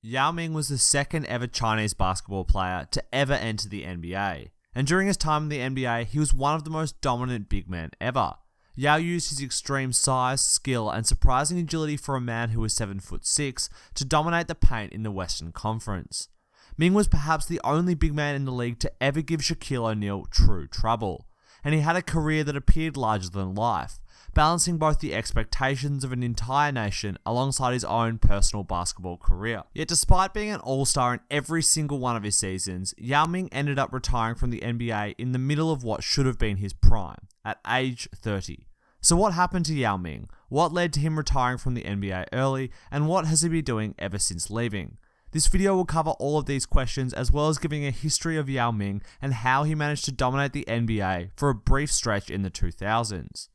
Yao Ming was the second ever Chinese basketball player to ever enter the NBA, and during his time in the NBA, he was one of the most dominant big men ever. Yao used his extreme size, skill, and surprising agility for a man who was 7'6" to dominate the paint in the Western Conference. Ming was perhaps the only big man in the league to ever give Shaquille O'Neal true trouble, and he had a career that appeared larger than life, balancing both the expectations of an entire nation alongside his own personal basketball career. Yet despite being an all-star in every single one of his seasons, Yao Ming ended up retiring from the NBA in the middle of what should have been his prime, at age 30. So what happened to Yao Ming? What led to him retiring from the NBA early, and what has he been doing ever since leaving? This video will cover all of these questions, as well as giving a history of Yao Ming and how he managed to dominate the NBA for a brief stretch in the 2000s.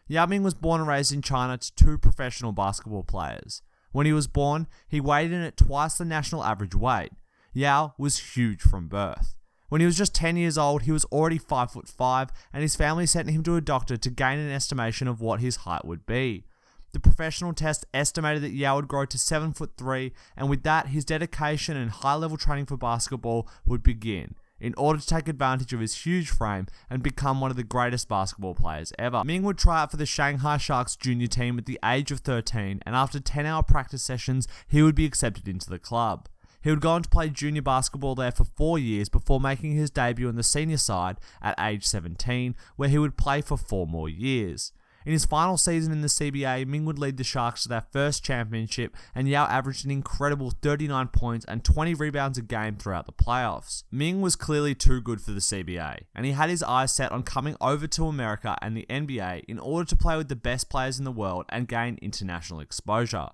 Yao Ming was born and raised in China to two professional basketball players. When he was born, he weighed in at twice the national average weight. Yao was huge from birth. When he was just 10 years old, he was already 5'5", and his family sent him to a doctor to gain an estimation of what his height would be. The professional test estimated that Yao would grow to 7'3", and with that, his dedication and high-level training for basketball would begin, in order to take advantage of his huge frame and become one of the greatest basketball players ever. Ming would try out for the Shanghai Sharks junior team at the age of 13, and after 10-hour practice sessions, he would be accepted into the club. He would go on to play junior basketball there for 4 years before making his debut on the senior side at age 17, where he would play for 4 more years. In his final season in the CBA, Ming would lead the Sharks to their first championship, and Yao averaged an incredible 39 points and 20 rebounds a game throughout the playoffs. Ming was clearly too good for the CBA, and he had his eyes set on coming over to America and the NBA in order to play with the best players in the world and gain international exposure.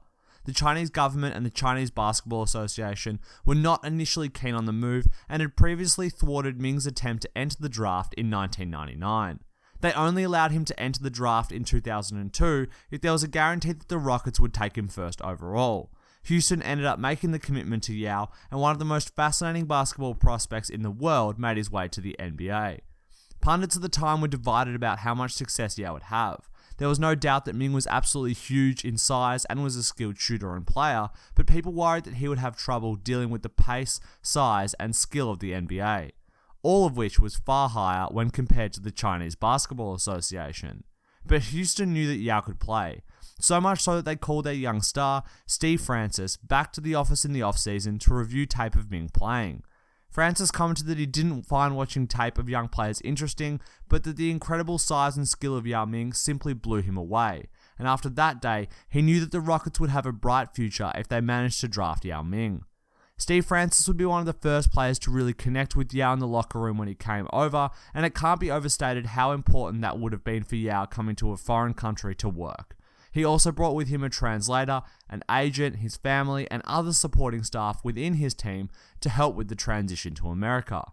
The Chinese government and the Chinese Basketball Association were not initially keen on the move and had previously thwarted Ming's attempt to enter the draft in 1999. They only allowed him to enter the draft in 2002 if there was a guarantee that the Rockets would take him first overall. Houston ended up making the commitment to Yao, and one of the most fascinating basketball prospects in the world made his way to the NBA. Pundits at the time were divided about how much success Yao would have. There was no doubt that Ming was absolutely huge in size and was a skilled shooter and player, but people worried that he would have trouble dealing with the pace, size, and skill of the NBA. All of which was far higher when compared to the Chinese Basketball Association. But Houston knew that Yao could play, so much so that they called their young star, Steve Francis, back to the office in the offseason to review tape of Ming playing. Francis commented that he didn't find watching tape of young players interesting, but that the incredible size and skill of Yao Ming simply blew him away, and after that day, he knew that the Rockets would have a bright future if they managed to draft Yao Ming. Steve Francis would be one of the first players to really connect with Yao in the locker room when he came over, and it can't be overstated how important that would have been for Yao coming to a foreign country to work. He also brought with him a translator, an agent, his family, and other supporting staff within his team to help with the transition to America.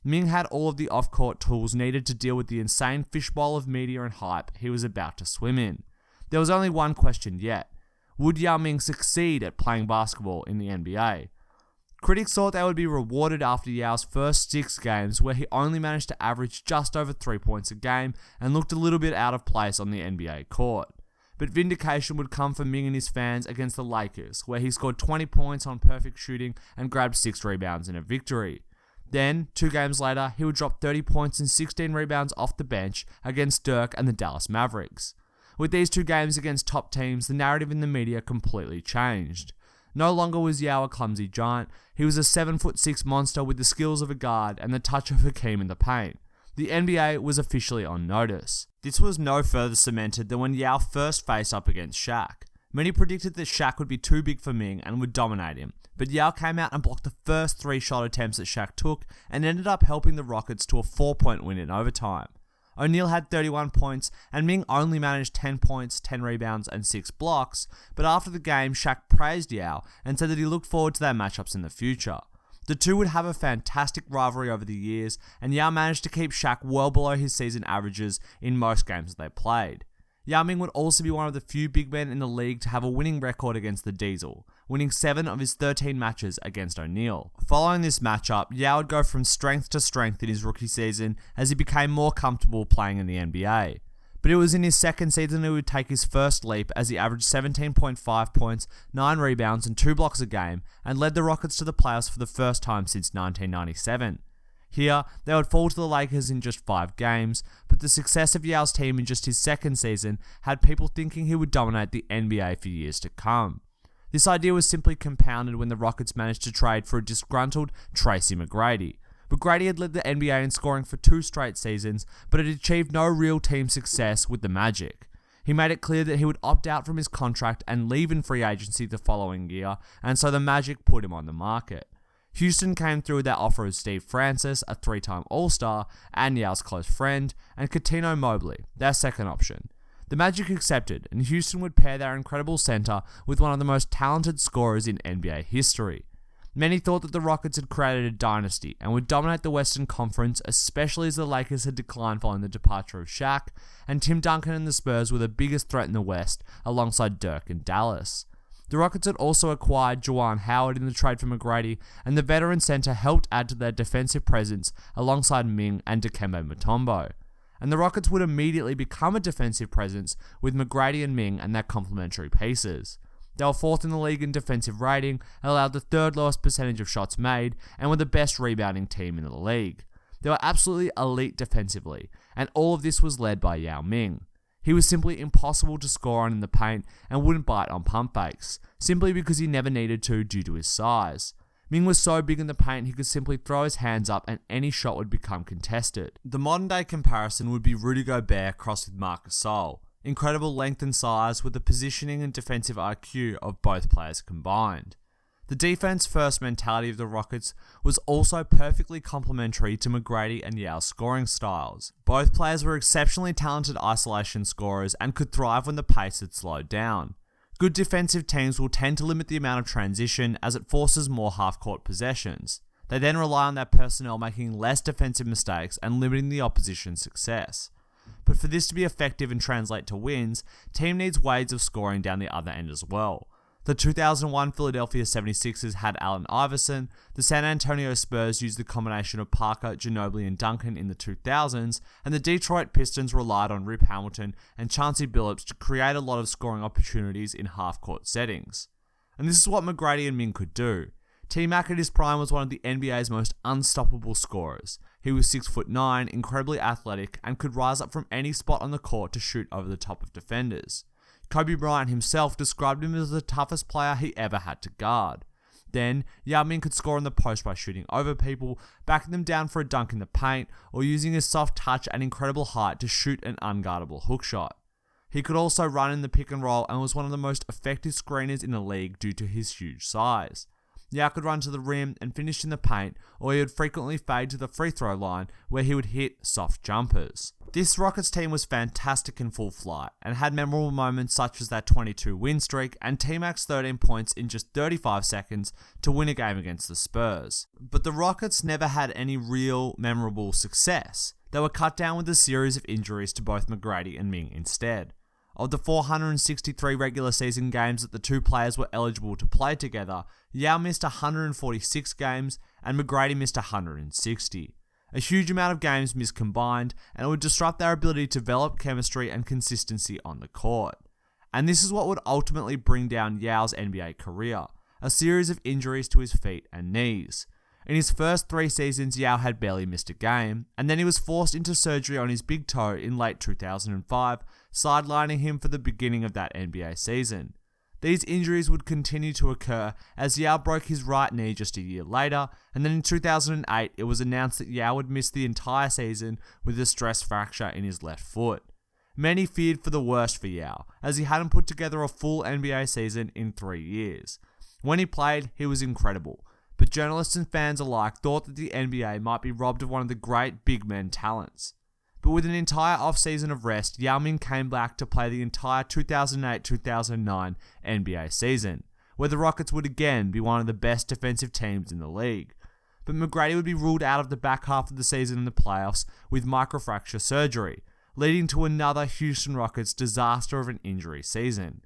Ming had all of the off-court tools needed to deal with the insane fishbowl of media and hype he was about to swim in. There was only one question yet. Would Yao Ming succeed at playing basketball in the NBA? Critics thought they would be rewarded after Yao's first 6 games, where he only managed to average just over 3 points a game and looked a little bit out of place on the NBA court. But vindication would come for Ming and his fans against the Lakers, where he scored 20 points on perfect shooting and grabbed 6 rebounds in a victory. Then, 2 games later, he would drop 30 points and 16 rebounds off the bench against Dirk and the Dallas Mavericks. With these 2 games against top teams, the narrative in the media completely changed. No longer was Yao a clumsy giant, he was a 7'6" monster with the skills of a guard and the touch of Hakeem in the paint. The NBA was officially on notice. This was no further cemented than when Yao first faced up against Shaq. Many predicted that Shaq would be too big for Ming and would dominate him, but Yao came out and blocked the first 3 shot attempts that Shaq took and ended up helping the Rockets to a 4-point win in overtime. O'Neal had 31 points, and Ming only managed 10 points, 10 rebounds, and 6 blocks, but after the game, Shaq praised Yao and said that he looked forward to their matchups in the future. The two would have a fantastic rivalry over the years, and Yao managed to keep Shaq well below his season averages in most games they played. Yao Ming would also be one of the few big men in the league to have a winning record against the Diesel, winning 7 of his 13 matches against O'Neal. Following this matchup, Yao would go from strength to strength in his rookie season as he became more comfortable playing in the NBA. But it was in his second season he would take his first leap as he averaged 17.5 points, 9 rebounds and 2 blocks a game and led the Rockets to the playoffs for the first time since 1997. Here, they would fall to the Lakers in just 5 games, but the success of Yao's team in just his second season had people thinking he would dominate the NBA for years to come. This idea was simply compounded when the Rockets managed to trade for a disgruntled Tracy McGrady. McGrady had led the NBA in scoring for 2 straight seasons, but had achieved no real team success with the Magic. He made it clear that he would opt out from his contract and leave in free agency the following year, and so the Magic put him on the market. Houston came through with their offer of Steve Francis, a 3-time All-Star, and Yao's close friend, and Coutinho Mobley, their second option. The Magic accepted, and Houston would pair their incredible center with one of the most talented scorers in NBA history. Many thought that the Rockets had created a dynasty and would dominate the Western Conference, especially as the Lakers had declined following the departure of Shaq, and Tim Duncan and the Spurs were the biggest threat in the West, alongside Dirk and Dallas. The Rockets had also acquired Juwan Howard in the trade for McGrady, and the veteran center helped add to their defensive presence alongside Ming and Dikembe Mutombo. And the Rockets would immediately become a defensive presence with McGrady and Ming and their complementary pieces. They were 4th in the league in defensive rating, allowed the 3rd lowest percentage of shots made, and were the best rebounding team in the league. They were absolutely elite defensively, and all of this was led by Yao Ming. He was simply impossible to score on in the paint and wouldn't bite on pump fakes, simply because he never needed to due to his size. Ming was so big in the paint he could simply throw his hands up and any shot would become contested. The modern day comparison would be Rudy Gobert crossed with Marc Gasol. Incredible length and size with the positioning and defensive IQ of both players combined. The defense-first mentality of the Rockets was also perfectly complementary to McGrady and Yao's scoring styles. Both players were exceptionally talented isolation scorers and could thrive when the pace had slowed down. Good defensive teams will tend to limit the amount of transition as it forces more half-court possessions. They then rely on their personnel making less defensive mistakes and limiting the opposition's success. But for this to be effective and translate to wins, team needs ways of scoring down the other end as well. The 2001 Philadelphia 76ers had Allen Iverson, the San Antonio Spurs used the combination of Parker, Ginobili and Duncan in the 2000s, and the Detroit Pistons relied on Rip Hamilton and Chauncey Billups to create a lot of scoring opportunities in half-court settings. And this is what McGrady and Ming could do. T-Mac at his prime was one of the NBA's most unstoppable scorers. He was 6'9", incredibly athletic, and could rise up from any spot on the court to shoot over the top of defenders. Kobe Bryant himself described him as the toughest player he ever had to guard. Then, Yao Ming could score in the post by shooting over people, backing them down for a dunk in the paint, or using his soft touch and incredible height to shoot an unguardable hook shot. He could also run in the pick and roll and was one of the most effective screeners in the league due to his huge size. Yao could run to the rim and finish in the paint, or he would frequently fade to the free throw line where he would hit soft jumpers. This Rockets team was fantastic in full flight and had memorable moments such as that 22 win streak and T-Mac's 13 points in just 35 seconds to win a game against the Spurs. But the Rockets never had any real memorable success. They were cut down with a series of injuries to both McGrady and Ming instead. Of the 463 regular season games that the two players were eligible to play together, Yao missed 146 games and McGrady missed 160. A huge amount of games missed combined, and it would disrupt their ability to develop chemistry and consistency on the court. And this is what would ultimately bring down Yao's NBA career, a series of injuries to his feet and knees. In his first 3 seasons, Yao had barely missed a game, and then he was forced into surgery on his big toe in late 2005, sidelining him for the beginning of that NBA season. These injuries would continue to occur as Yao broke his right knee just a year later, and then in 2008 it was announced that Yao would miss the entire season with a stress fracture in his left foot. Many feared for the worst for Yao, as he hadn't put together a full NBA season in 3 years. When he played, he was incredible, but journalists and fans alike thought that the NBA might be robbed of one of the great big men talents. But with an entire off-season of rest, Yao Ming came back to play the entire 2008-2009 NBA season, where the Rockets would again be one of the best defensive teams in the league. But McGrady would be ruled out of the back half of the season in the playoffs with microfracture surgery, leading to another Houston Rockets disaster of an injury season.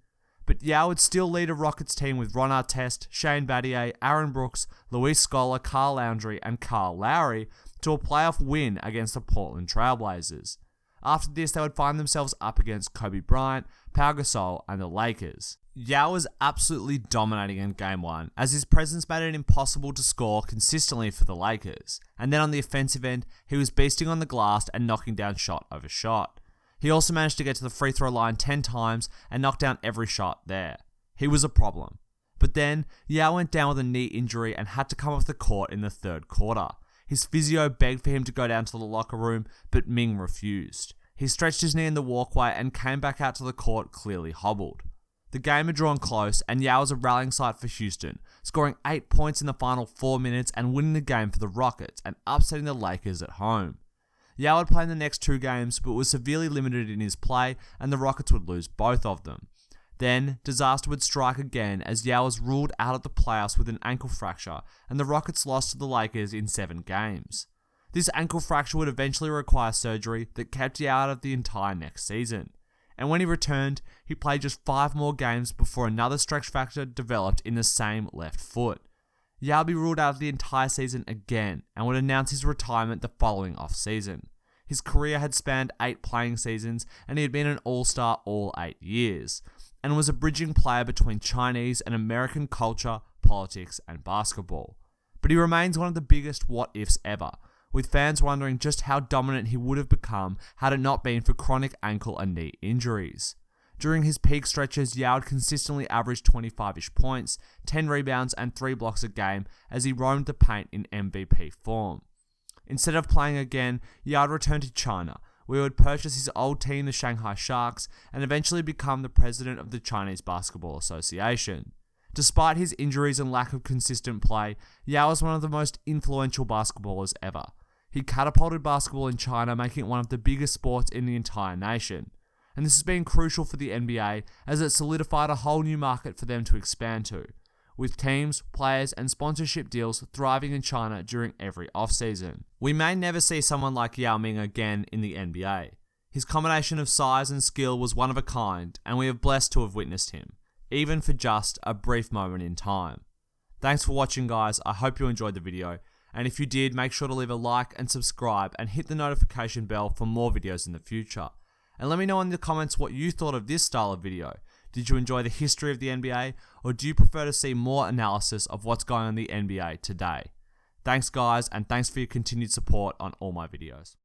But Yao would still lead a Rockets team with Ron Artest, Shane Battier, Aaron Brooks, Luis Scola, Carl Landry, and Kyle Lowry to a playoff win against the Portland Trailblazers. After this, they would find themselves up against Kobe Bryant, Pau Gasol, and the Lakers. Yao was absolutely dominating in Game 1, as his presence made it impossible to score consistently for the Lakers. And then on the offensive end, he was beasting on the glass and knocking down shot over shot. He also managed to get to the free throw line 10 times and knock down every shot there. He was a problem. But then, Yao went down with a knee injury and had to come off the court in the third quarter. His physio begged for him to go down to the locker room, but Ming refused. He stretched his knee in the walkway and came back out to the court clearly hobbled. The game had drawn close, and Yao was a rallying sight for Houston, scoring 8 points in the final 4 minutes and winning the game for the Rockets and upsetting the Lakers at home. Yao would play in the next 2 games, but was severely limited in his play, and the Rockets would lose both of them. Then, disaster would strike again as Yao was ruled out of the playoffs with an ankle fracture, and the Rockets lost to the Lakers in 7 games. This ankle fracture would eventually require surgery that kept Yao out of the entire next season. And when he returned, he played just 5 more games before another stretch fracture developed in the same left foot. Yao would be ruled out of the entire season again and would announce his retirement the following off-season. His career had spanned 8 playing seasons, and he had been an all-star all 8 years, and was a bridging player between Chinese and American culture, politics, and basketball. But he remains one of the biggest what-ifs ever, with fans wondering just how dominant he would have become had it not been for chronic ankle and knee injuries. During his peak stretches, Yao had consistently averaged 25-ish points, 10 rebounds, and 3 blocks a game as he roamed the paint in MVP form. Instead of playing again, Yao returned to China, where he would purchase his old team, the Shanghai Sharks, and eventually become the president of the Chinese Basketball Association. Despite his injuries and lack of consistent play, Yao was one of the most influential basketballers ever. He catapulted basketball in China, making it one of the biggest sports in the entire nation. And this has been crucial for the NBA, as it solidified a whole new market for them to expand to, with teams, players, and sponsorship deals thriving in China during every offseason. We may never see someone like Yao Ming again in the NBA. His combination of size and skill was one of a kind, and we are blessed to have witnessed him, even for just a brief moment in time. Thanks for watching, guys. I hope you enjoyed the video, and if you did, make sure to leave a like and subscribe and hit the notification bell for more videos in the future. And let me know in the comments what you thought of this style of video. Did you enjoy the history of the NBA, or do you prefer to see more analysis of what's going on in the NBA today? Thanks, guys, and thanks for your continued support on all my videos.